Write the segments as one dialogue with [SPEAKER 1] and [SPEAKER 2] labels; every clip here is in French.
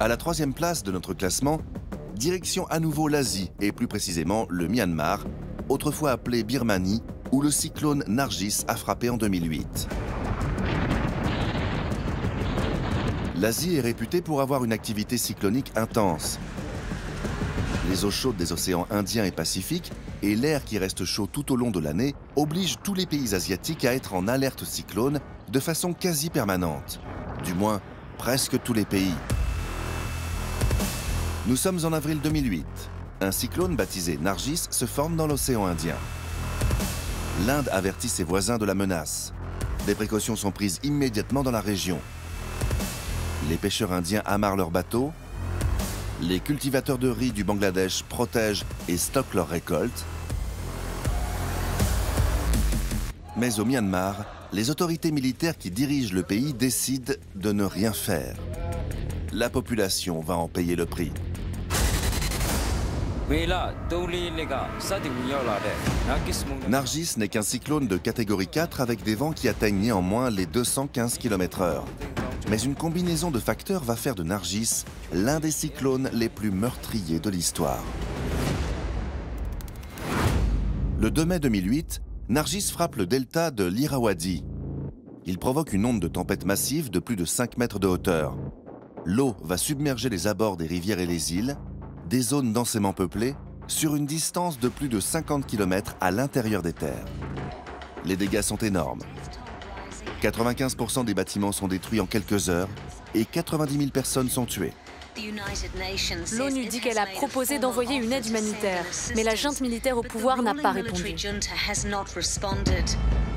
[SPEAKER 1] À la 3e place de notre classement, direction à nouveau l'Asie et plus précisément le Myanmar, autrefois appelé Birmanie, où le cyclone Nargis a frappé en 2008. L'Asie est réputée pour avoir une activité cyclonique intense. Les eaux chaudes des océans Indien et Pacifique et l'air qui reste chaud tout au long de l'année obligent tous les pays asiatiques à être en alerte cyclone de façon quasi permanente. Du moins, presque tous les pays. Nous sommes en avril 2008. Un cyclone baptisé Nargis se forme dans l'océan Indien. L'Inde avertit ses voisins de la menace. Des précautions sont prises immédiatement dans la région. Les pêcheurs indiens amarrent leurs bateaux. Les cultivateurs de riz du Bangladesh protègent et stockent leurs récoltes. Mais au Myanmar, les autorités militaires qui dirigent le pays décident de ne rien faire. La population va en payer le prix. Nargis n'est qu'un cyclone de catégorie 4 avec des vents qui atteignent néanmoins les 215 km/h. Mais une combinaison de facteurs va faire de Nargis l'un des cyclones les plus meurtriers de l'histoire. Le 2 mai 2008, Nargis frappe le delta de l'Irrawaddy. Il provoque une onde de tempête massive de plus de 5 mètres de hauteur. L'eau va submerger les abords des rivières et les îles, des zones densément peuplées, sur une distance de plus de 50 km à l'intérieur des terres. Les dégâts sont énormes. 95% des bâtiments sont détruits en quelques heures et 90 000 personnes sont tuées.
[SPEAKER 2] L'ONU dit qu'elle a proposé d'envoyer une aide humanitaire, mais la junte militaire au pouvoir n'a pas répondu.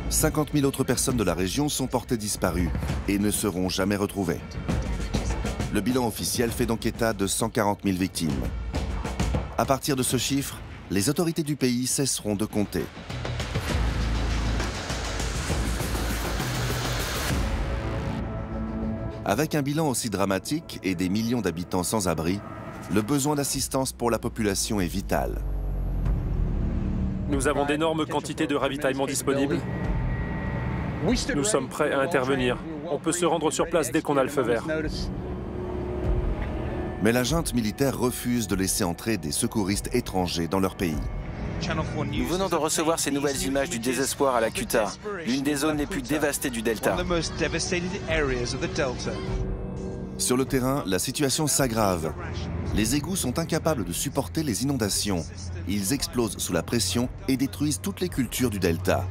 [SPEAKER 1] 50 000 autres personnes de la région sont portées disparues et ne seront jamais retrouvées. Le bilan officiel fait donc état de 140 000 victimes. À partir de ce chiffre, les autorités du pays cesseront de compter. Avec un bilan aussi dramatique et des millions d'habitants sans abri, le besoin d'assistance pour la population est vital.
[SPEAKER 3] Nous avons d'énormes quantités de ravitaillement disponibles. Nous sommes prêts à intervenir. On peut se rendre sur place dès qu'on a le feu vert.
[SPEAKER 1] Mais la junte militaire refuse de laisser entrer des secouristes étrangers dans leur pays.
[SPEAKER 4] Nous venons de recevoir ces nouvelles images du désespoir à la Kuta, l'une des zones les plus dévastées du delta.
[SPEAKER 1] Sur le terrain, la situation s'aggrave. Les égouts sont incapables de supporter les inondations. Ils explosent sous la pression et détruisent toutes les cultures du delta.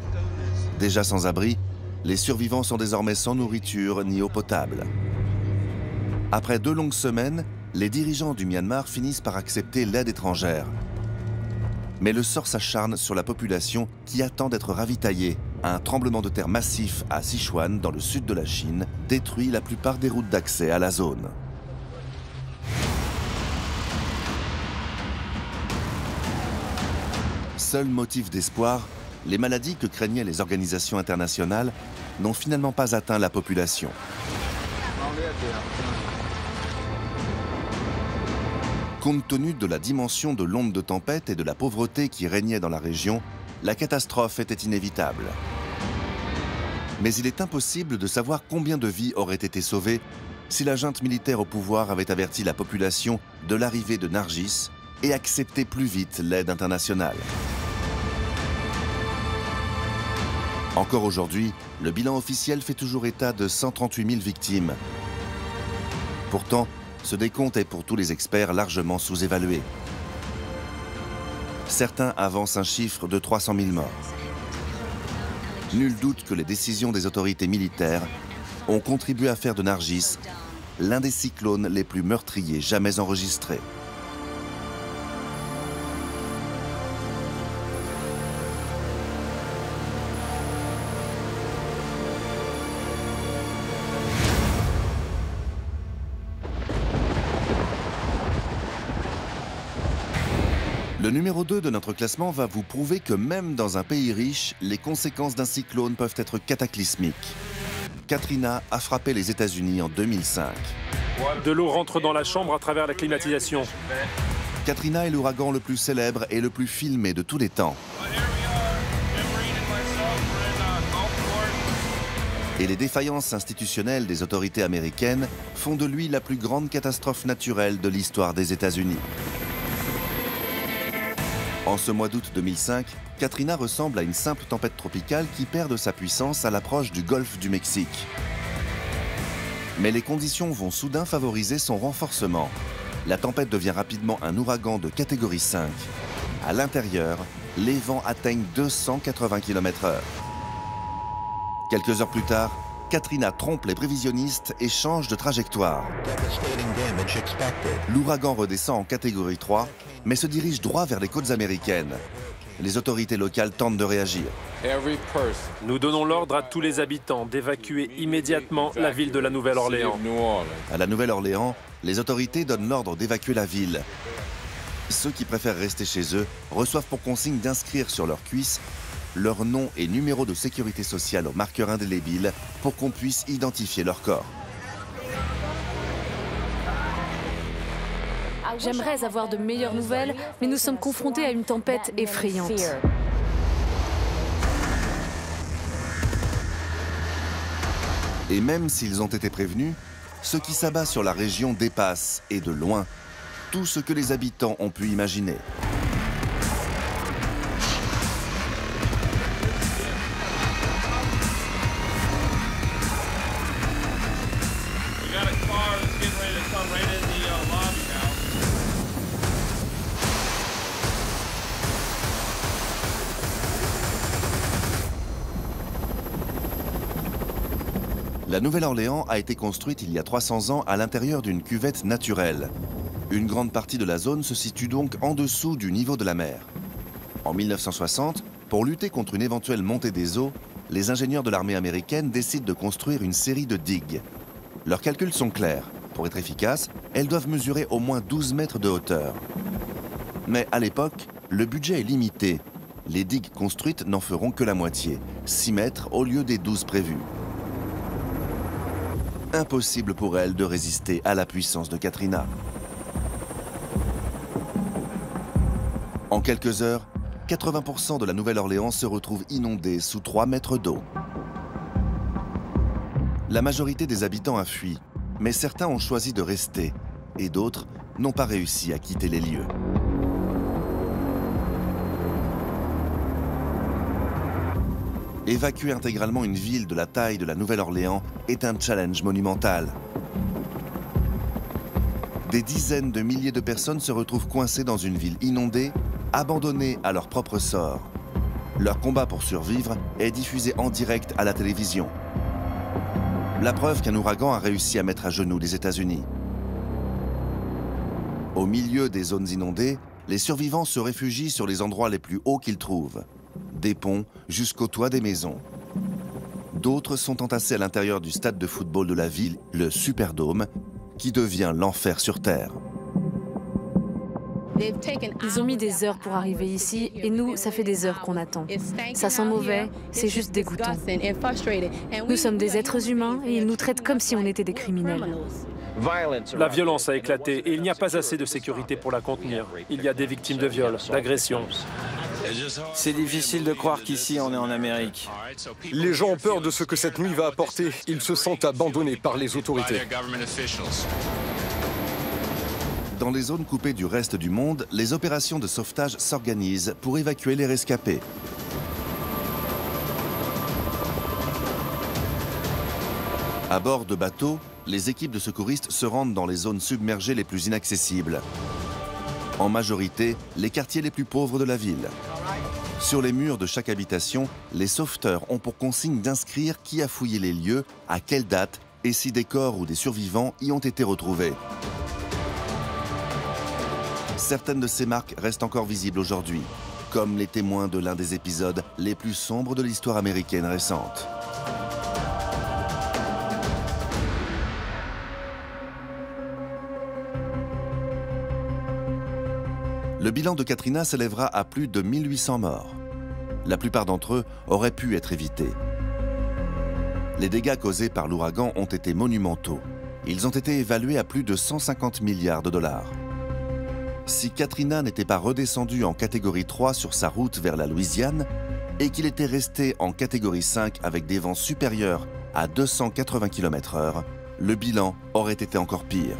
[SPEAKER 1] Déjà sans abri, les survivants sont désormais sans nourriture ni eau potable. Après 2 longues semaines, les dirigeants du Myanmar finissent par accepter l'aide étrangère. Mais le sort s'acharne sur la population qui attend d'être ravitaillée. Un tremblement de terre massif à Sichuan, dans le sud de la Chine, détruit la plupart des routes d'accès à la zone. Seul motif d'espoir, les maladies que craignaient les organisations internationales n'ont finalement pas atteint la population. Compte tenu de la dimension de l'onde de tempête et de la pauvreté qui régnait dans la région, la catastrophe était inévitable. Mais il est impossible de savoir combien de vies auraient été sauvées si la junte militaire au pouvoir avait averti la population de l'arrivée de Nargis et accepté plus vite l'aide internationale. Encore aujourd'hui, le bilan officiel fait toujours état de 138 000 victimes. Pourtant, ce décompte est pour tous les experts largement sous-évalué. Certains avancent un chiffre de 300 000 morts. Nul doute que les décisions des autorités militaires ont contribué à faire de Nargis l'un des cyclones les plus meurtriers jamais enregistrés. Le numéro 2 de notre classement va vous prouver que même dans un pays riche, les conséquences d'un cyclone peuvent être cataclysmiques. Katrina a frappé les États-Unis en 2005.
[SPEAKER 3] De l'eau rentre dans la chambre à travers la climatisation.
[SPEAKER 1] Katrina est l'ouragan le plus célèbre et le plus filmé de tous les temps. Et les défaillances institutionnelles des autorités américaines font de lui la plus grande catastrophe naturelle de l'histoire des États-Unis. En ce mois d'août 2005, Katrina ressemble à une simple tempête tropicale qui perd de sa puissance à l'approche du golfe du Mexique. Mais les conditions vont soudain favoriser son renforcement. La tempête devient rapidement un ouragan de catégorie 5. À l'intérieur, les vents atteignent 280 km/h. Quelques heures plus tard, Katrina trompe les prévisionnistes et change de trajectoire. L'ouragan redescend en catégorie 3, mais se dirige droit vers les côtes américaines. Les autorités locales tentent de réagir.
[SPEAKER 3] Nous donnons l'ordre à tous les habitants d'évacuer immédiatement la ville de la Nouvelle-Orléans.
[SPEAKER 1] À la Nouvelle-Orléans, les autorités donnent l'ordre d'évacuer la ville. Ceux qui préfèrent rester chez eux reçoivent pour consigne d'inscrire sur leurs cuisses leur nom et numéro de sécurité sociale au marqueur indélébile pour qu'on puisse identifier leur corps.
[SPEAKER 2] J'aimerais avoir de meilleures nouvelles, mais nous sommes confrontés à une tempête effrayante.
[SPEAKER 1] Et même s'ils ont été prévenus, ce qui s'abat sur la région dépasse, et de loin, tout ce que les habitants ont pu imaginer. La Nouvelle-Orléans a été construite il y a 300 ans à l'intérieur d'une cuvette naturelle. Une grande partie de la zone se situe donc en dessous du niveau de la mer. En 1960, pour lutter contre une éventuelle montée des eaux, les ingénieurs de l'armée américaine décident de construire une série de digues. Leurs calculs sont clairs. Pour être efficaces, elles doivent mesurer au moins 12 mètres de hauteur. Mais à l'époque, le budget est limité. Les digues construites n'en feront que la moitié, 6 mètres au lieu des 12 prévus. Impossible pour elles de résister à la puissance de Katrina. En quelques heures, 80% de la Nouvelle-Orléans se retrouve inondée sous 3 mètres d'eau. La majorité des habitants a fui, mais certains ont choisi de rester et d'autres n'ont pas réussi à quitter les lieux. Évacuer intégralement une ville de la taille de la Nouvelle-Orléans est un challenge monumental. Des dizaines de milliers de personnes se retrouvent coincées dans une ville inondée, abandonnées à leur propre sort. Leur combat pour survivre est diffusé en direct à la télévision. La preuve qu'un ouragan a réussi à mettre à genoux les États-Unis. Au milieu des zones inondées, les survivants se réfugient sur les endroits les plus hauts qu'ils trouvent. Des ponts jusqu'au toit des maisons. D'autres sont entassés à l'intérieur du stade de football de la ville, le Superdome, qui devient l'enfer sur Terre.
[SPEAKER 2] Ils ont mis des heures pour arriver ici et nous, ça fait des heures qu'on attend. Ça sent mauvais, c'est juste dégoûtant. Nous sommes des êtres humains et ils nous traitent comme si on était des criminels.
[SPEAKER 3] La violence a éclaté et il n'y a pas assez de sécurité pour la contenir. Il y a des victimes de viols, d'agressions.
[SPEAKER 4] C'est difficile de croire qu'ici on est en Amérique.
[SPEAKER 5] Les gens ont peur de ce que cette nuit va apporter. Ils se sentent abandonnés par les autorités.
[SPEAKER 1] Dans les zones coupées du reste du monde, les opérations de sauvetage s'organisent pour évacuer les rescapés. À bord de bateaux, les équipes de secouristes se rendent dans les zones submergées les plus inaccessibles. En majorité, les quartiers les plus pauvres de la ville. Sur les murs de chaque habitation, les sauveteurs ont pour consigne d'inscrire qui a fouillé les lieux, à quelle date et si des corps ou des survivants y ont été retrouvés. Certaines de ces marques restent encore visibles aujourd'hui, comme les témoins de l'un des épisodes les plus sombres de l'histoire américaine récente. Le bilan de Katrina s'élèvera à plus de 1800 morts. La plupart d'entre eux auraient pu être évités. Les dégâts causés par l'ouragan ont été monumentaux. Ils ont été évalués à plus de 150 milliards de dollars. Si Katrina n'était pas redescendue en catégorie 3 sur sa route vers la Louisiane et qu'il était resté en catégorie 5 avec des vents supérieurs à 280 km/h, le bilan aurait été encore pire.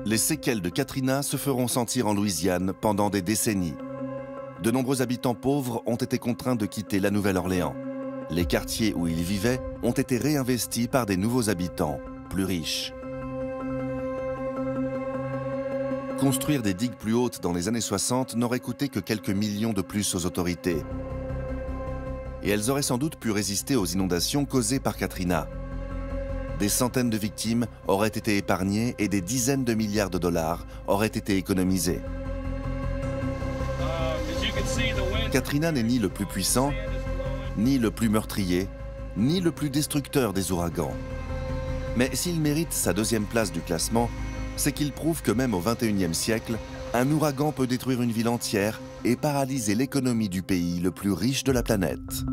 [SPEAKER 1] Les séquelles de Katrina se feront sentir en Louisiane pendant des décennies. De nombreux habitants pauvres ont été contraints de quitter la Nouvelle-Orléans. Les quartiers où ils vivaient ont été réinvestis par des nouveaux habitants, plus riches. Construire des digues plus hautes dans les années 60 n'aurait coûté que quelques millions de plus aux autorités. Et elles auraient sans doute pu résister aux inondations causées par Katrina. Des centaines de victimes auraient été épargnées et des dizaines de milliards de dollars auraient été économisés. Katrina n'est ni le plus puissant, ni le plus meurtrier, ni le plus destructeur des ouragans. Mais s'il mérite sa deuxième place du classement, c'est qu'il prouve que même au XXIe siècle, un ouragan peut détruire une ville entière et paralyser l'économie du pays le plus riche de la planète.